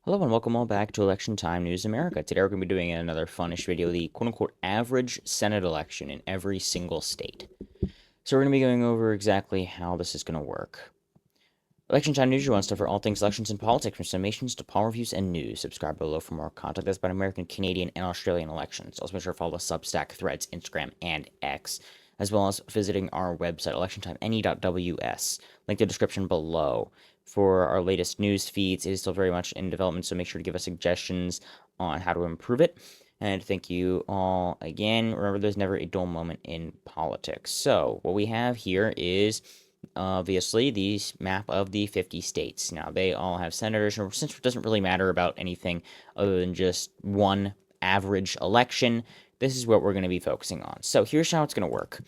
Hello and welcome all back to Election Time News America. Today we're going to be doing another funnish video, the quote-unquote average Senate election in every single state. So we're going to be going over exactly how this is going to work. Election Time News, you want stuff for all things elections and politics, from summations to poll reviews and news. Subscribe below for more content that's about American, Canadian, and Australian elections. Also make sure to follow the Substack, Threads, Instagram, and X, as well as visiting our website, electiontimene.ws. Link in the description below. For our latest news feeds, it is still very much in development, so make sure to give us suggestions on how to improve it. And thank you all again. Remember, there's never a dull moment in politics. So, what we have here is obviously the map of the 50 states. Now, they all have senators, and since it doesn't really matter about anything other than just one average election, this is what we're going to be focusing on. So, here's how it's going to work.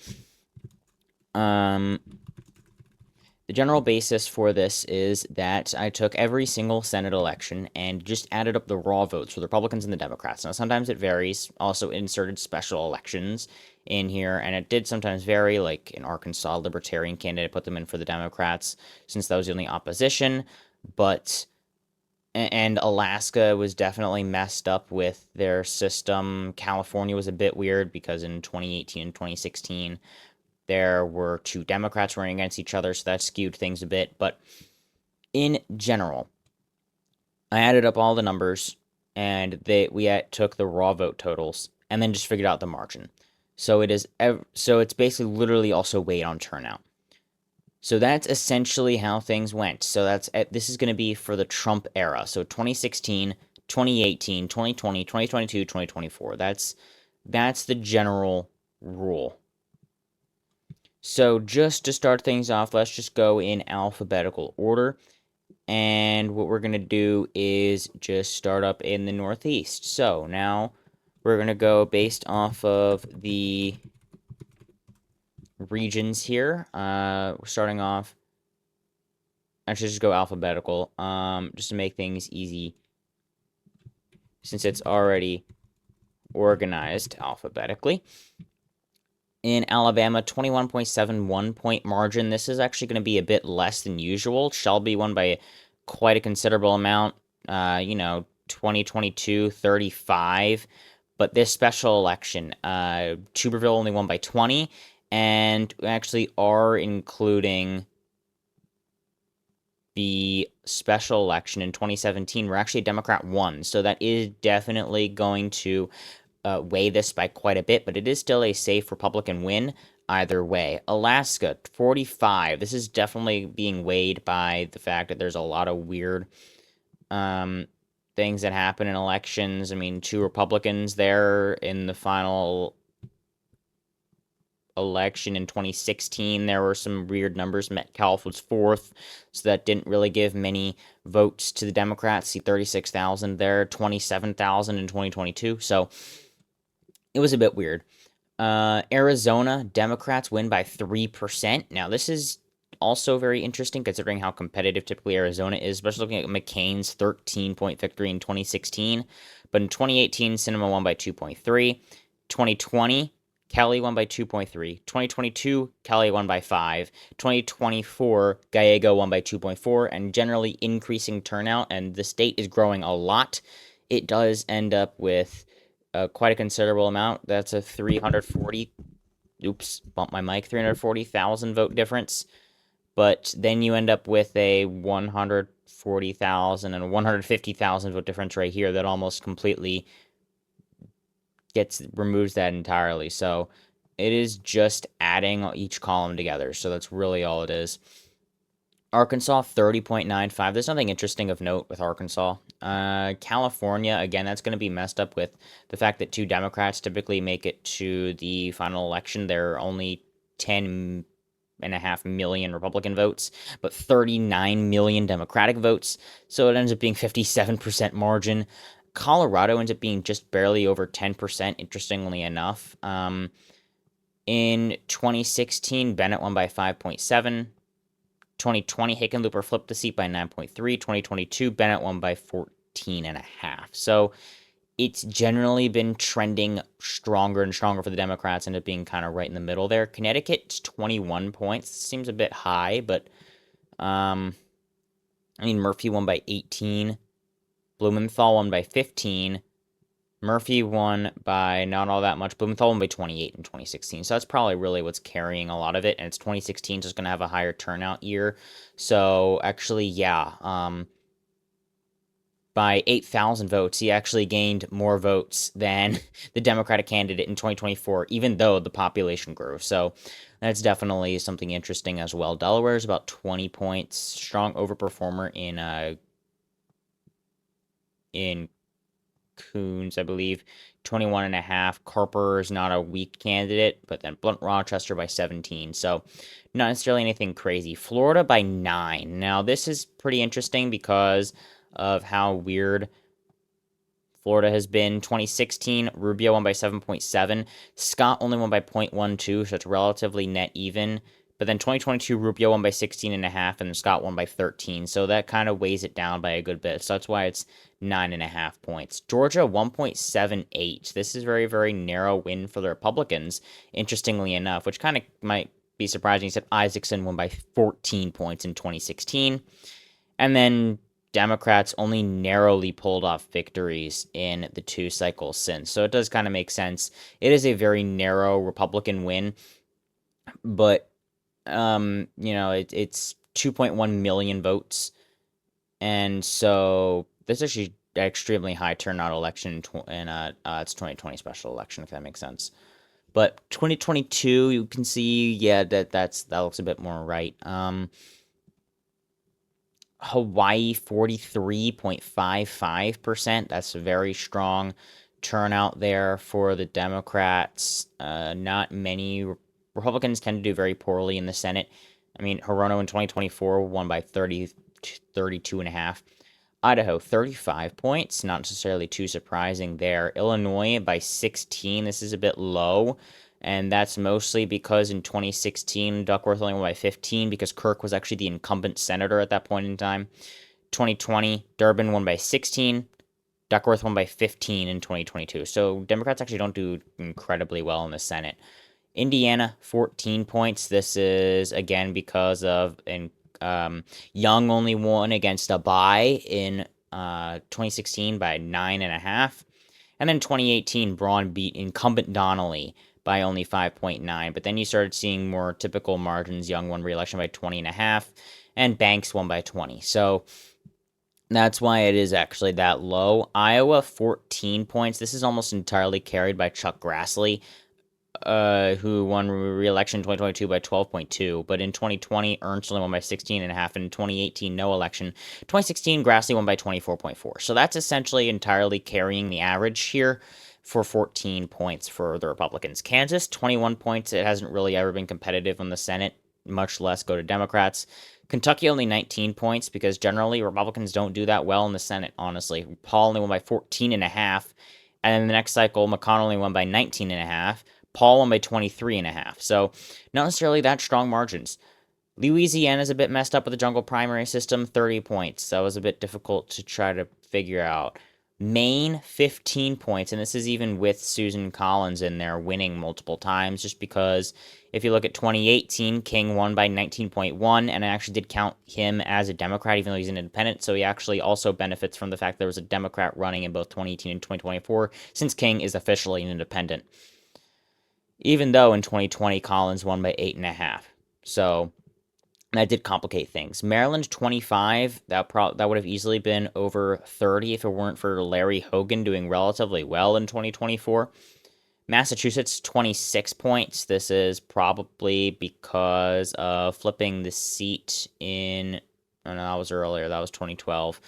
The general basis for this is that I took every single Senate election and just added up the raw votes for the Republicans and the Democrats. Now, sometimes it varies. Also inserted special elections in here, and it did sometimes vary, like in Arkansas, Libertarian candidate put them in for the Democrats since that was the only opposition. But and Alaska was definitely messed up with their system. California was a bit weird because in 2018 and 2016, there were two Democrats running against each other, so that skewed things a bit. But in general, I added up all the numbers, and we took the raw vote totals, and then just figured out the margin. So it's basically literally also weighed on turnout. So that's essentially how things went. So this is going to be for the Trump era. So 2016, 2018, 2020, 2022, 2024. That's the general rule. So just to start things off, let's just go in alphabetical order. And what we're going to do is just start up in the Northeast. So now we're going to go based off of the regions here. We're starting off, actually just go alphabetical, just to make things easy since it's already organized alphabetically. In Alabama, 21.71 point margin. This is actually going to be a bit less than usual. Shelby won by quite a considerable amount, 2022, 35. But this special election, Tuberville only won by 20. And we actually are including the special election in 2017, where actually a Democrat won. So that is definitely going to weigh this by quite a bit, but it is still a safe Republican win either way. Alaska, 45. This is definitely being weighed by the fact that there's a lot of weird things that happen in elections. I mean, two Republicans there in the final election in 2016. There were some weird numbers. Metcalfe was fourth, so that didn't really give many votes to the Democrats. See, 36,000 there, 27,000 in 2022. So it was a bit weird. Arizona, Democrats win by 3%. Now, this is also very interesting considering how competitive typically Arizona is, especially looking at McCain's 13-point victory in 2016. But in 2018, Sinema won by 2.3. 2020, Kelly won by 2.3. 2022, Kelly won by 5. 2024, Gallego won by 2.4. And generally increasing turnout, and the state is growing a lot. It does end up with quite a considerable amount. That's a 340,000 vote difference. But then you end up with a 140,000 and a 150,000 vote difference right here that almost completely removes that entirely. So it is just adding each column together. So that's really all it is. Arkansas, 30.95. There's nothing interesting of note with Arkansas. California, again, that's going to be messed up with the fact that two Democrats typically make it to the final election. There are only 10.5 million Republican votes, but 39 million Democratic votes. So it ends up being 57% margin. Colorado ends up being just barely over 10%, interestingly enough. In 2016, Bennett won by 5.7. 2020, Hickenlooper flipped the seat by 9.3. 2022, Bennett won by 14.5. So it's generally been trending stronger and stronger for the Democrats, end up being kind of right in the middle there. Connecticut's 21 points. Seems a bit high, but Murphy won by 18. Blumenthal won by 15. Murphy won by not all that much. Blumenthal won by 28 in 2016. So that's probably really what's carrying a lot of it. And it's 2016, so it's going to have a higher turnout year. So actually, yeah, by 8,000 votes, he actually gained more votes than the Democratic candidate in 2024, even though the population grew. So that's definitely something interesting as well. Delaware is about 20 points, strong overperformer in Coons, I believe, 21 and a half. Carper is not a weak candidate, but then Blunt Rochester by 17. So not necessarily anything crazy. Florida by 9. Now, this is pretty interesting because of how weird Florida has been. 2016, Rubio won by 7.7. Scott only won by 0.12, so it's relatively net even. But then 2022, Rubio won by 16.5, and Scott won by 13. So that kind of weighs it down by a good bit. So that's why it's 9.5 points. Georgia, 1.78. This is very, very narrow win for the Republicans, interestingly enough, which kind of might be surprising, except Isaacson won by 14 points in 2016. And then Democrats only narrowly pulled off victories in the 2 cycles since. So it does kind of make sense. It is a very narrow Republican win, but it's 2.1 million votes, and so this is actually an extremely high turnout election in it's 2020 special election, if that makes sense. But 2022, you can see, yeah, that looks a bit more right. Hawaii 43.55%. That's a very strong turnout there for the Democrats. Not many Republicans tend to do very poorly in the Senate. I mean, Hirono in 2024 won by 32 and a half. Idaho, 35 points. Not necessarily too surprising there. Illinois by 16. This is a bit low. And that's mostly because in 2016, Duckworth only won by 15 because Kirk was actually the incumbent senator at that point in time. 2020, Durbin won by 16. Duckworth won by 15 in 2022. So Democrats actually don't do incredibly well in the Senate. Indiana, 14 points. This is, again, because of Young only won against Abai in 2016 by 9.5. And then 2018, Braun beat incumbent Donnelly by only 5.9. But then you started seeing more typical margins. Young won re-election by 20.5, and Banks won by 20. So that's why it is actually that low. Iowa, 14 points. This is almost entirely carried by Chuck Grassley, who won re-election in 2022 by 12.2. But in 2020, Ernst only won by 16.5. And in 2018, no election. 2016, Grassley won by 24.4. So that's essentially entirely carrying the average here for 14 points for the Republicans. Kansas, 21 points. It hasn't really ever been competitive in the Senate, much less go to Democrats. Kentucky only 19 points because generally Republicans don't do that well in the Senate, honestly. Paul only won by 14.5. And then the next cycle, McConnell only won by 19.5. Paul won by 23.5. So not necessarily that strong margins. Louisiana's a bit messed up with the jungle primary system, 30 points. That was a bit difficult to try to figure out. Maine, 15 points, and this is even with Susan Collins in there winning multiple times, just because if you look at 2018, King won by 19.1, and I actually did count him as a Democrat, even though he's an independent, so he actually also benefits from the fact there was a Democrat running in both 2018 and 2024, since King is officially an independent. Even though in 2020, Collins won by 8.5. So that did complicate things. Maryland, 25. That would have easily been over 30 if it weren't for Larry Hogan doing relatively well in 2024. Massachusetts, 26 points. This is probably because of flipping the seat in... Oh, no, that was earlier. That was 2012.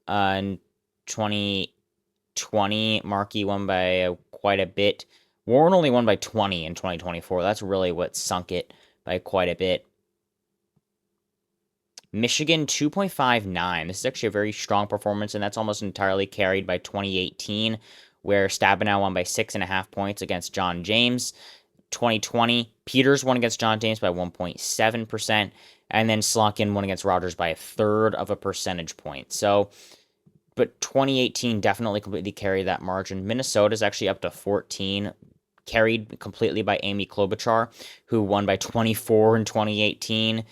In 2020, Markey won by quite a bit. Warren only won by 20 in 2024. That's really what sunk it by quite a bit. Michigan, 2.59. This is actually a very strong performance, and that's almost entirely carried by 2018, where Stabenow won by 6.5 points against John James. 2020, Peters won against John James by 1.7%, and then Slotkin won against Rogers by 1/3 of a percentage point. So, but 2018 definitely completely carried that margin. Minnesota's actually up to 14, carried completely by Amy Klobuchar, who won by 24 in 2018.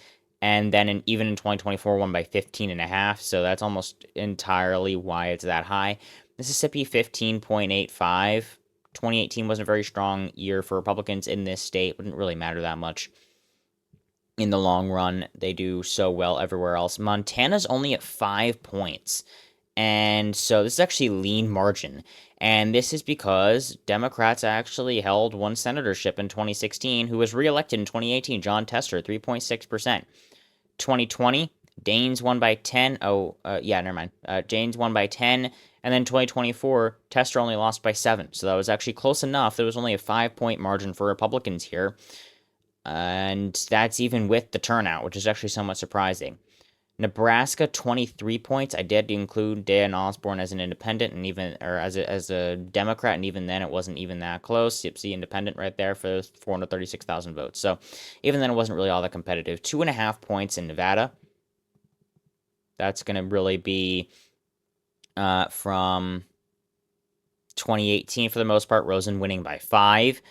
And then even in 2024, won by 15.5. So that's almost entirely why it's that high. Mississippi, 15.85. 2018 wasn't a very strong year for Republicans in this state. Wouldn't really matter that much in the long run. They do so well everywhere else. Montana's only at 5 points. And so this is actually lean margin. And this is because Democrats actually held one senatorship in 2016 who was reelected in 2018, John Tester, 3.6%. 2020, Daines won by 10. Never mind. Daines won by 10. And then 2024, Tester only lost by 7. So that was actually close enough. There was only a 5-point margin for Republicans here. And that's even with the turnout, which is actually somewhat surprising. Nebraska, 23 points. I did include Dan Osborne as an independent and even or as a Democrat, and even then it wasn't even that close. Yep, see independent right there for 436,000 votes. So even then it wasn't really all that competitive. 2.5 points in Nevada. That's going to really be from 2018 for the most part. Rosen winning by 5,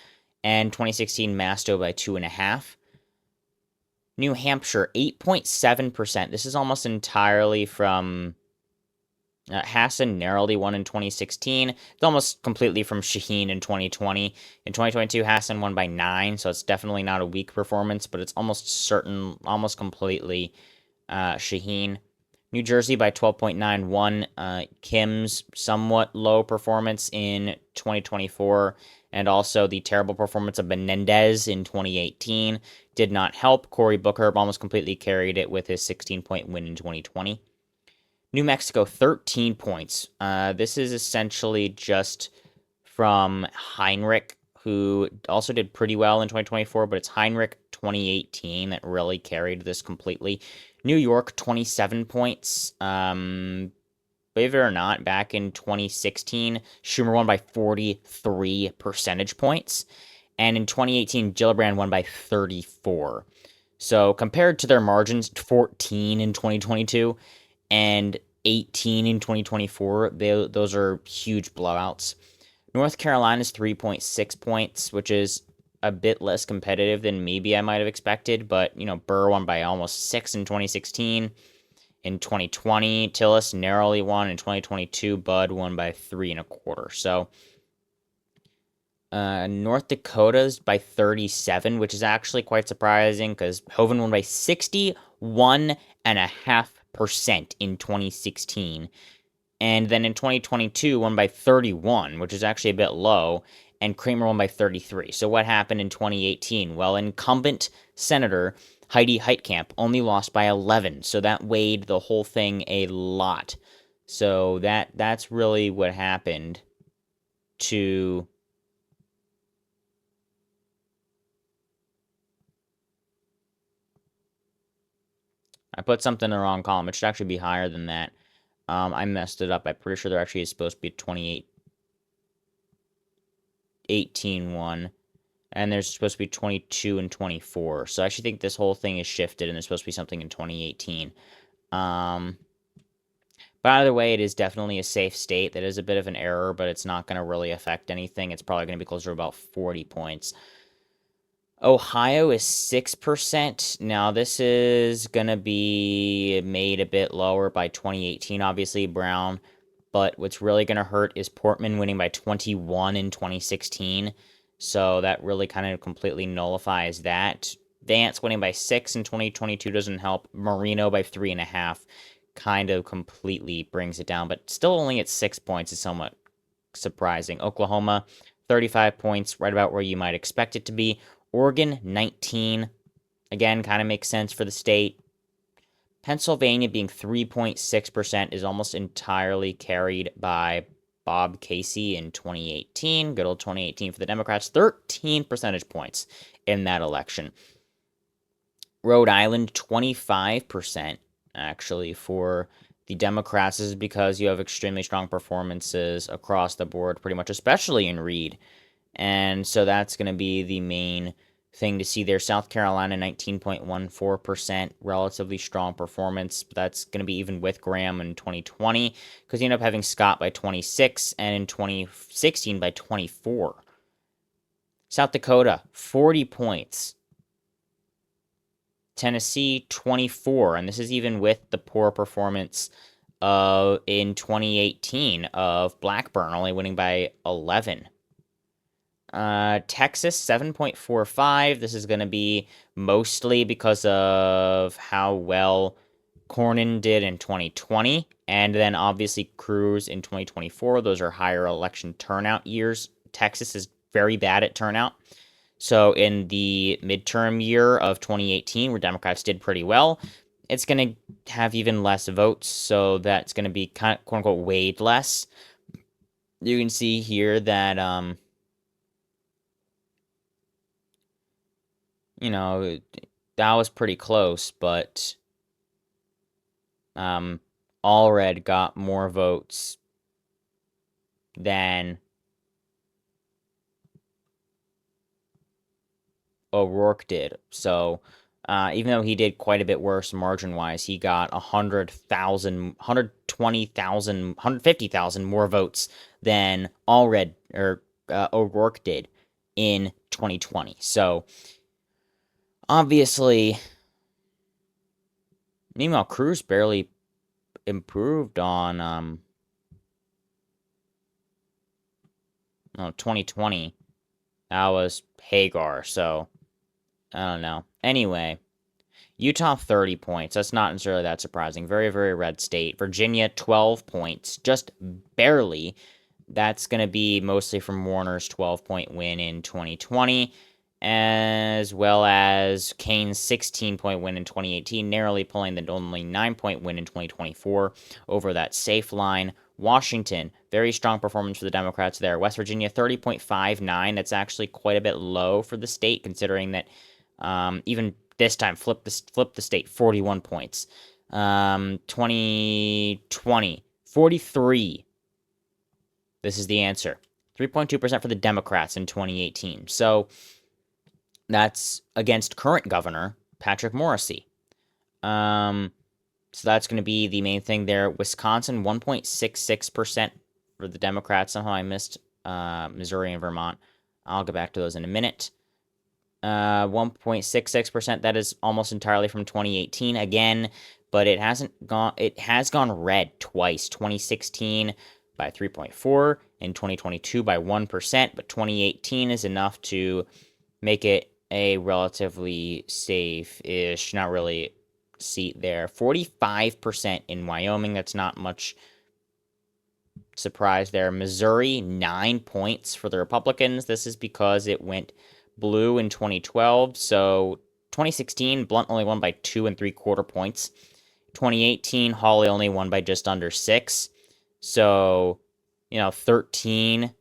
and 2016 Masto by 2.5. New Hampshire, 8.7%. This is almost entirely from Hassan narrowly won in 2016. It's almost completely from Shaheen in 2020. In 2022, Hassan won by 9, so it's definitely not a weak performance, but it's almost completely Shaheen. New Jersey by 12.91. Kim's somewhat low performance in 2024, and also the terrible performance of Menendez in 2018 did not help. Cory Booker almost completely carried it with his 16-point win in 2020. New Mexico, 13 points. This is essentially just from Heinrich, who also did pretty well in 2024, but it's Heinrich 2018 that really carried this completely. New York, 27 points. Believe it or not, back in 2016, Schumer won by 43 percentage points. And in 2018, Gillibrand won by 34. So compared to their margins, 14 in 2022 and 18 in 2024, those are huge blowouts. North Carolina's 3.6 points, which is a bit less competitive than maybe I might have expected. But, Burr won by almost 6 in 2016. In 2020, Tillis narrowly won. In 2022, Bud won by 3.25. So North Dakota's by 37, which is actually quite surprising because Hoeven won by 61.5% in 2016. And then in 2022, won by 31, which is actually a bit low, and Kramer won by 33. So what happened in 2018? Well, incumbent Senator Heidi Heitkamp only lost by 11, so that weighed the whole thing a lot. So that's really what happened to... I put something in the wrong column. It should actually be higher than that. I messed it up. I'm pretty sure there actually is supposed to be a 2018 one. And there's supposed to be 22 and 24. So I actually think this whole thing is shifted, and there's supposed to be something in 2018. But either way, it is definitely a safe state. That is a bit of an error, but it's not going to really affect anything. It's probably going to be closer to about 40 points. Ohio is 6%. Now, this is going to be made a bit lower by 2018, obviously, Brown. But what's really going to hurt is Portman winning by 21 in 2016. So that really kind of completely nullifies that. Vance winning by 6 in 2022 doesn't help. Marino by 3.5 kind of completely brings it down. But still only at 6 points is somewhat surprising. Oklahoma, 35 points, right about where you might expect it to be. Oregon, 19. Again, kind of makes sense for the state. Pennsylvania being 3.6% is almost entirely carried by Bob Casey in 2018. Good old 2018 for the Democrats. 13 percentage points in that election. Rhode Island, 25% actually for the Democrats. This is because you have extremely strong performances across the board, pretty much, especially in Reed. And so that's going to be the main thing to see there. South Carolina, 19.14%, relatively strong performance. That's going to be even with Graham in 2020, because you end up having Scott by 26, and in 2016 by 24. South Dakota, 40 points. Tennessee 24, and this is even with the poor performance in 2018 of Blackburn, only winning by 11. Texas 7.45. This is going to be mostly because of how well Cornyn did in 2020, and then obviously Cruz in 2024. Those are higher election turnout years. Texas is very bad at turnout. So in the midterm year of 2018, where Democrats did pretty well, it's going to have even less votes, so that's going to be kind of quote unquote weighed less. You can see here that you know, that was pretty close, but Allred got more votes than O'Rourke did. So even though he did quite a bit worse margin-wise, he got 100,000, 120,000, 150,000 more votes than Allred or O'Rourke did in 2020. So obviously, meanwhile, Cruz barely improved on 2020. That was Hagar, so I don't know. Anyway, Utah 30 points. That's not necessarily that surprising. Very, very red state. Virginia 12 points, just barely. That's going to be mostly from Warner's 12-point win in 2020, as well as Kane's 16-point win in 2018, narrowly pulling the only 9-point win in 2024 over that safe line. Washington, very strong performance for the Democrats there. West Virginia, 30.59. That's actually quite a bit low for the state, considering that even this time flip the state, 41 points. 2020, 43. This is the answer. 3.2% for the Democrats in 2018. So that's against current governor Patrick Morrisey. So that's going to be the main thing there. Wisconsin, 1.66% for the Democrats. Somehow I missed Missouri and Vermont. I'll get back to those in a minute. 1.66%. That is almost entirely from 2018 again, but it has gone red twice. 2016 by 3.4 and 2022 by 1%, but 2018 is enough to make it a relatively safe-ish, not really seat there. 45% in Wyoming. That's not much surprise there. Missouri, 9 points for the Republicans. This is because it went blue in 2012. So 2016, Blunt only won by 2 3/4 points. 2018, Hawley only won by just under 6. So, 13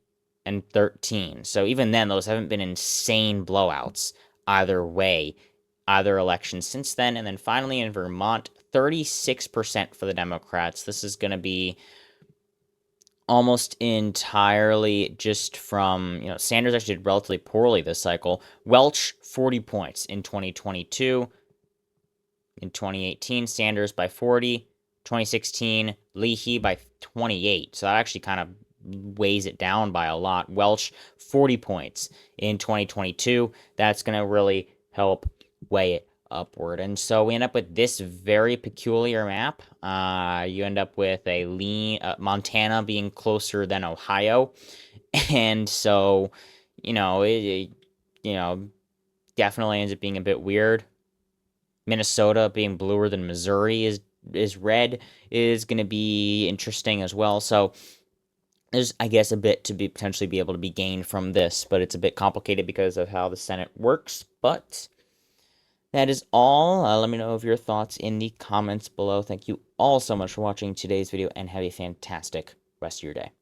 and 13. So even then, those haven't been insane blowouts either way, either election since then. And then finally in Vermont, 36% for the Democrats. This is going to be almost entirely just from, Sanders actually did relatively poorly this cycle. Welch, 40 points in 2022. In 2018, Sanders by 40. 2016, Leahy by 28. So that actually kind of weighs it down by a lot. Welch, 40 points in 2022. That's going to really help weigh it upward. And so we end up with this very peculiar map. You end up with a lean Montana being closer than Ohio. And so, it definitely ends up being a bit weird. Minnesota being bluer than Missouri is red is going to be interesting as well. So there's, I guess, a bit to potentially be able to be gained from this, but it's a bit complicated because of how the Senate works. But that is all. Let me know of your thoughts in the comments below. Thank you all so much for watching today's video, and have a fantastic rest of your day.